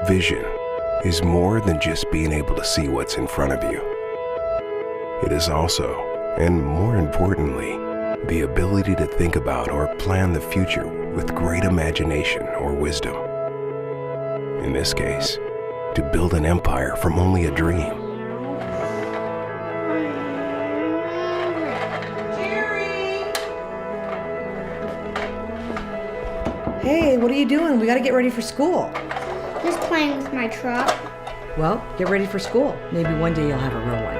Vision is more than just being able to see what's in front of you. It is also, and more importantly, the ability to think about or plan the future with great imagination or wisdom. In this case, to build an empire from only a dream. Hey, what are you doing? We gotta get ready for school. Just playing with my truck. Well, get ready for school. Maybe one day you'll have a real one.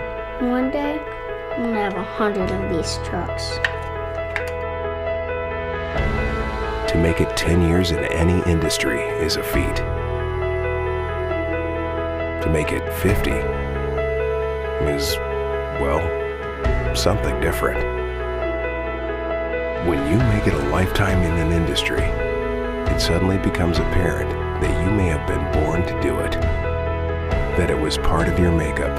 One day, I'm gonna have 100 of these trucks. To make it 10 years in any industry is a feat. To make it 50 is, well, something different. When you make it a lifetime in an industry, it suddenly becomes apparent that you may have been born to do it, that it was part of your makeup.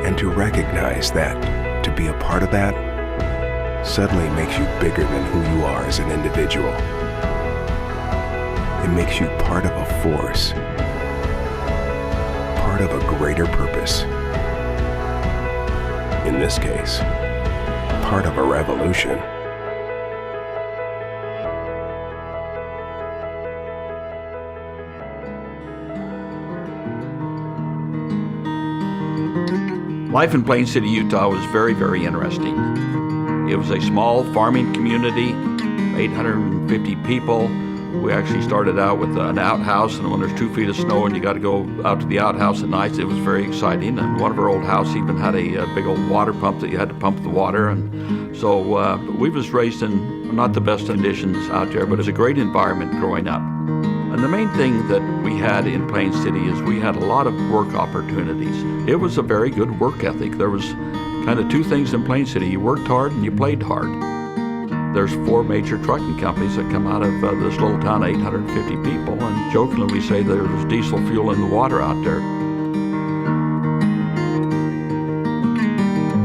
And to recognize that, to be a part of that, suddenly makes you bigger than who you are as an individual. It makes you part of a force, part of a greater purpose. In this case, part of a revolution. Life in Plain City, Utah was very, very interesting. It was a small farming community, 850 people. We actually started out with an outhouse, and when there's 2 feet of snow and you got to go out to the outhouse at night, it was very exciting. And one of our old houses even had a big old water pump that you had to pump the water. And so we was raised in not the best conditions out there, but it was a great environment growing up. And the main thing that we had in Plain City is we had a lot of work opportunities. It was a very good work ethic. There was kind of 2 things in Plain City. You worked hard and you played hard. There's 4 major trucking companies that come out of this little town of 850 people, and jokingly we say there's diesel fuel in the water out there.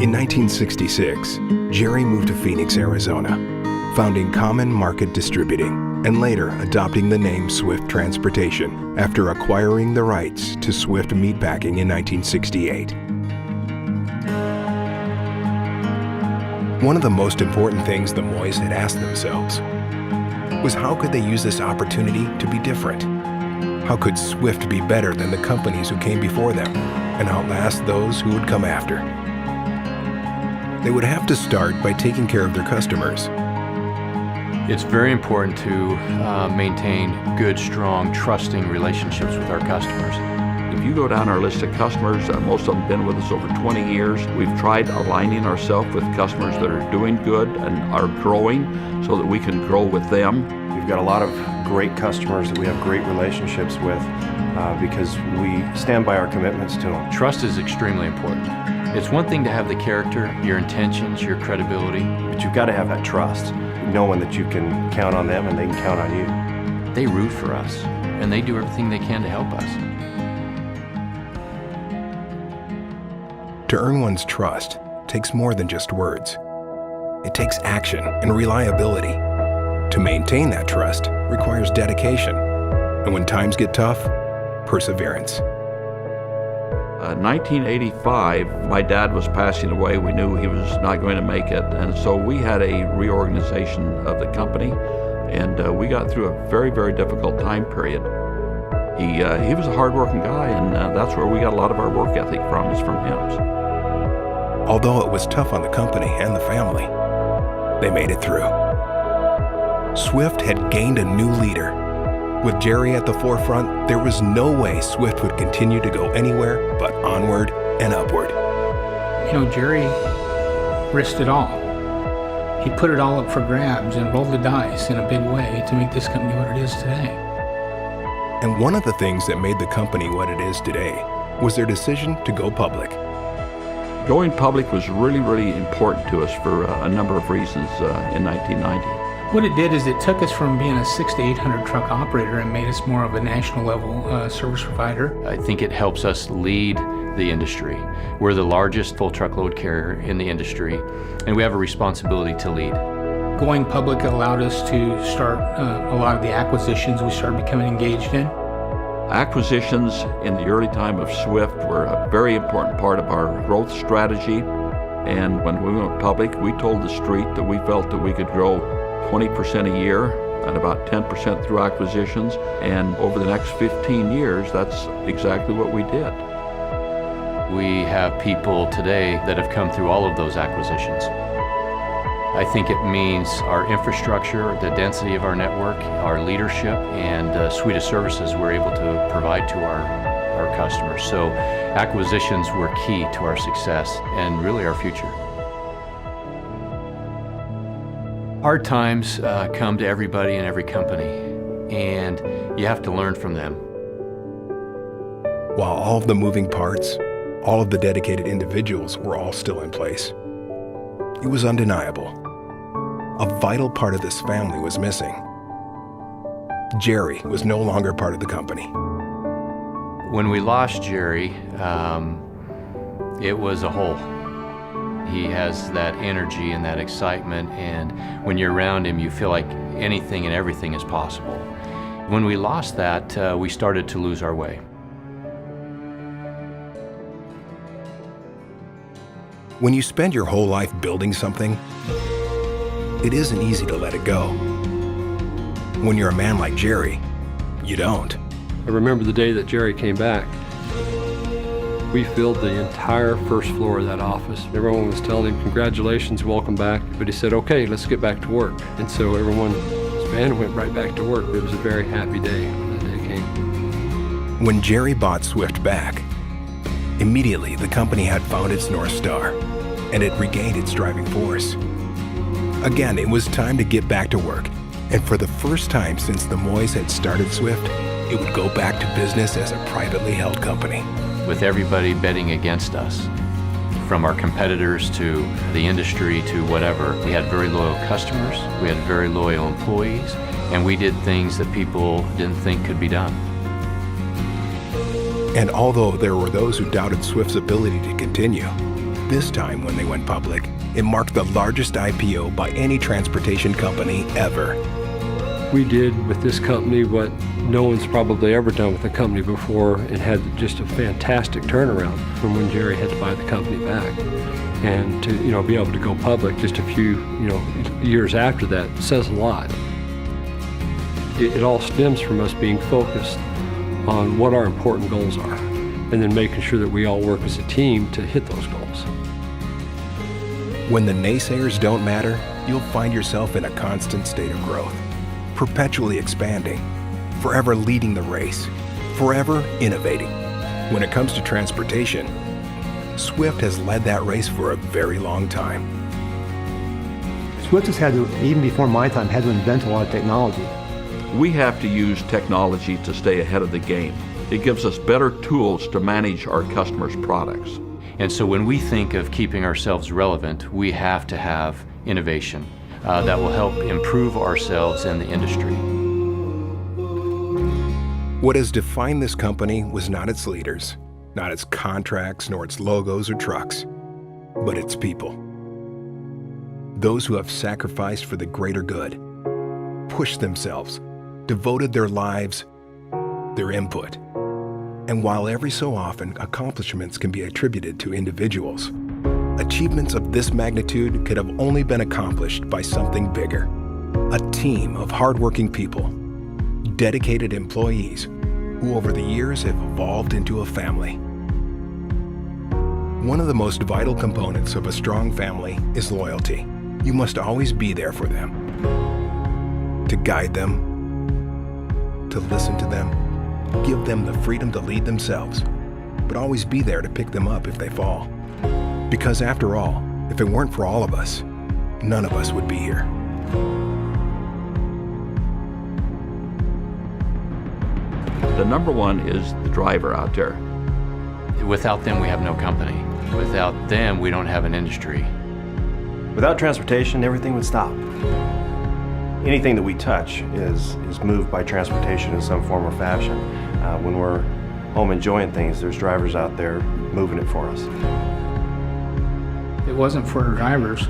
In 1966, Jerry moved to Phoenix, Arizona, founding Common Market Distributing, and later adopting the name Swift Transportation after acquiring the rights to Swift Meatpacking in 1968. One of the most important things the Moys had asked themselves was how could they use this opportunity to be different? How could Swift be better than the companies who came before them and outlast those who would come after? They would have to start by taking care of their customers. It's very important to maintain good, strong, trusting relationships with our customers. If you go down our list of customers, most of them have been with us over 20 years. We've tried aligning ourselves with customers that are doing good and are growing so that we can grow with them. We've got a lot of great customers that we have great relationships with because we stand by our commitments to them. Trust is extremely important. It's one thing to have the character, your intentions, your credibility. But you've got to have that trust, knowing that you can count on them and they can count on you. They root for us, and they do everything they can to help us. To earn one's trust takes more than just words. It takes action and reliability. To maintain that trust requires dedication. And when times get tough, perseverance. 1985, my dad was passing away. We knew he was not going to make it. And so we had a reorganization of the company. And we got through a very, very difficult time period. He was a hardworking guy, and that's where we got a lot of our work ethic from, is from him. Although it was tough on the company and the family, they made it through. Swift had gained a new leader. With Jerry at the forefront, there was no way Swift would continue to go anywhere but onward and upward. You know, Jerry risked it all. He put it all up for grabs and rolled the dice in a big way to make this company what it is today. And one of the things that made the company what it is today was their decision to go public. Going public was really, really important to us for a number of reasons in 1990. What it did is it took us from being a 600 to 800 truck operator and made us more of a national level service provider. I think it helps us lead the industry. We're the largest full truckload carrier in the industry, and we have a responsibility to lead. Going public allowed us to start a lot of the acquisitions we started becoming engaged in. Acquisitions in the early time of Swift were a very important part of our growth strategy. And when we went public, we told the street that we felt that we could grow 20% a year and about 10% through acquisitions. And over the next 15 years, that's exactly what we did. We have people today that have come through all of those acquisitions. I think it means our infrastructure, the density of our network, our leadership, and the suite of services we're able to provide to our customers. So acquisitions were key to our success and really our future. Hard times come to everybody in every company, and you have to learn from them. While all of the moving parts, all of the dedicated individuals were all still in place, it was undeniable. A vital part of this family was missing. Jerry was no longer part of the company. When we lost Jerry, it was a hole. He has that energy and that excitement, and when you're around him, you feel like anything and everything is possible. When we lost that, we started to lose our way. When you spend your whole life building something, it isn't easy to let it go. When you're a man like Jerry, you don't. I remember the day that Jerry came back. We filled the entire first floor of that office. Everyone was telling him, congratulations, welcome back. But he said, okay, let's get back to work. And so everyone went right back to work. It was a very happy day when that day came. When Jerry bought Swift back, immediately the company had found its North Star, and it regained its driving force. Again, it was time to get back to work, and for the first time since the Moys had started Swift, it would go back to business as a privately held company. With everybody betting against us, from our competitors to the industry to whatever, we had very loyal customers, we had very loyal employees, and we did things that people didn't think could be done. And although there were those who doubted Swift's ability to continue, this time when they went public, it marked the largest IPO by any transportation company ever. We did with this company what no one's probably ever done with a company before, and had just a fantastic turnaround from when Jerry had to buy the company back. And to be able to go public just a few years after that says a lot. It all stems from us being focused on what our important goals are, and then making sure that we all work as a team to hit those goals. When the naysayers don't matter, you'll find yourself in a constant state of growth, perpetually expanding, forever leading the race, forever innovating. When it comes to transportation, Swift has led that race for a very long time. Swift has had to, even before my time, had to invent a lot of technology. We have to use technology to stay ahead of the game. It gives us better tools to manage our customers' products. And so when we think of keeping ourselves relevant, we have to have innovation that will help improve ourselves in the industry. What has defined this company was not its leaders, not its contracts, nor its logos or trucks, but its people. Those who have sacrificed for the greater good, pushed themselves, devoted their lives, their input. And while every so often accomplishments can be attributed to individuals, achievements of this magnitude could have only been accomplished by something bigger. A team of hardworking people, dedicated employees, who over the years have evolved into a family. One of the most vital components of a strong family is loyalty. You must always be there for them, to guide them, to listen to them, give them the freedom to lead themselves, but always be there to pick them up if they fall. Because after all, if it weren't for all of us, none of us would be here. The number one is the driver out there. Without them, we have no company. Without them, we don't have an industry. Without transportation, everything would stop. Anything that we touch is moved by transportation in some form or fashion. When we're home enjoying things, there's drivers out there moving it for us. If it wasn't for our drivers,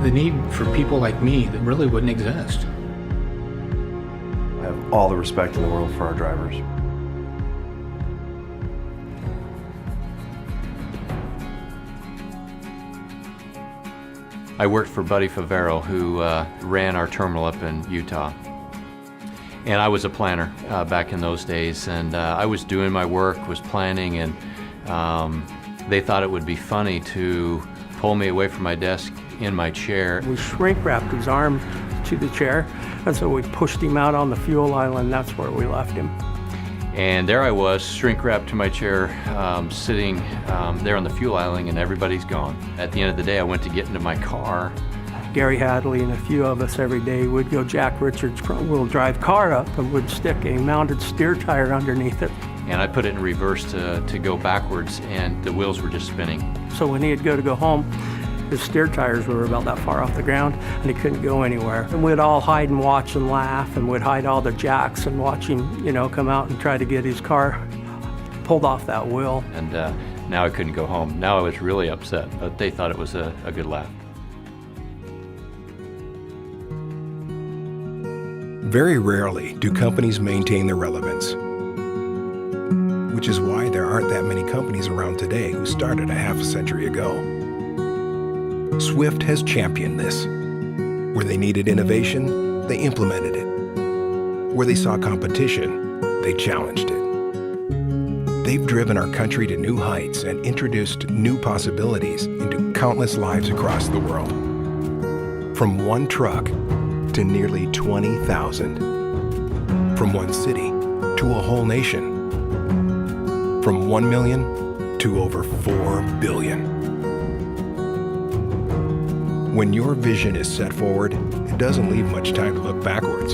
the need for people like me that really wouldn't exist. I have all the respect in the world for our drivers. I worked for Buddy Favero, who ran our terminal up in Utah. And I was a planner back in those days, and I was doing my work, was planning, and they thought it would be funny to pull me away from my desk in my chair. We shrink wrapped his arm to the chair, and so we pushed him out on the fuel island. That's where we left him. And there I was, shrink wrapped to my chair, sitting there on the fuel island, and everybody's gone. At the end of the day, I went to get into my car. Gary Hadley and a few of us every day would go Jack Richards' front-wheel drive car up and would stick a mounted steer tire underneath it. And I put it in reverse to go backwards, and the wheels were just spinning. So when he'd go home, his steer tires were about that far off the ground, and he couldn't go anywhere. And we'd all hide and watch and laugh, and we'd hide all the jacks and watch him, come out and try to get his car pulled off that wheel. And now I couldn't go home. Now I was really upset, but they thought it was a good laugh. Very rarely do companies maintain their relevance, which is why there aren't that many companies around today who started a half a century ago. Swift has championed this. Where they needed innovation, they implemented it. Where they saw competition, they challenged it. They've driven our country to new heights and introduced new possibilities into countless lives across the world. From one truck to nearly 20,000. From one city to a whole nation. From 1 million to over 4 billion. When your vision is set forward, it doesn't leave much time to look backwards.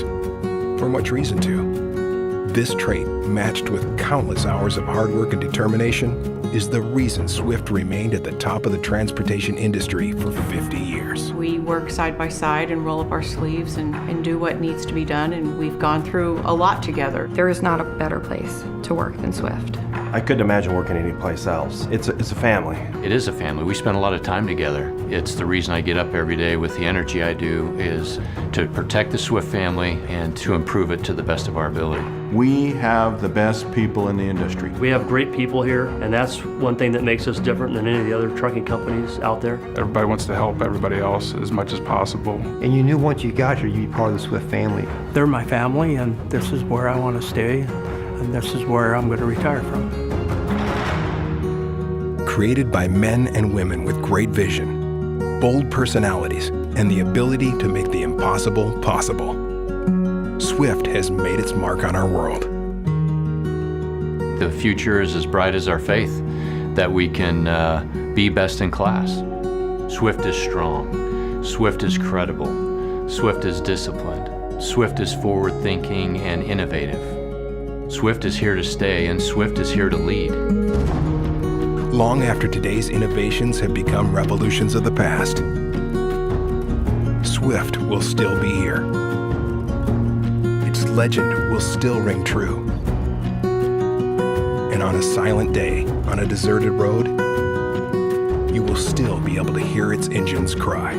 For much reason to. This trait, matched with countless hours of hard work and determination, is the reason Swift remained at the top of the transportation industry for 50 years. We work side by side and roll up our sleeves and do what needs to be done, and we've gone through a lot together. There is not a better place to work than Swift. I couldn't imagine working anyplace else. It's a family. It is a family. We spend a lot of time together. It's the reason I get up every day with the energy I do, is to protect the Swift family and to improve it to the best of our ability. We have the best people in the industry. We have great people here, and that's one thing that makes us different than any of the other trucking companies out there. Everybody wants to help everybody else as much as possible. And you knew once you got here, you'd be part of the Swift family. They're my family, and this is where I want to stay, and this is where I'm going to retire from. Created by men and women with great vision, bold personalities, and the ability to make the impossible possible, Swift has made its mark on our world. The future is as bright as our faith that we can be best in class. Swift is strong. Swift is credible. Swift is disciplined. Swift is forward-thinking and innovative. Swift is here to stay, and Swift is here to lead. Long after today's innovations have become revolutions of the past, Swift will still be here. Its legend will still ring true. And on a silent day, on a deserted road, you will still be able to hear its engines cry.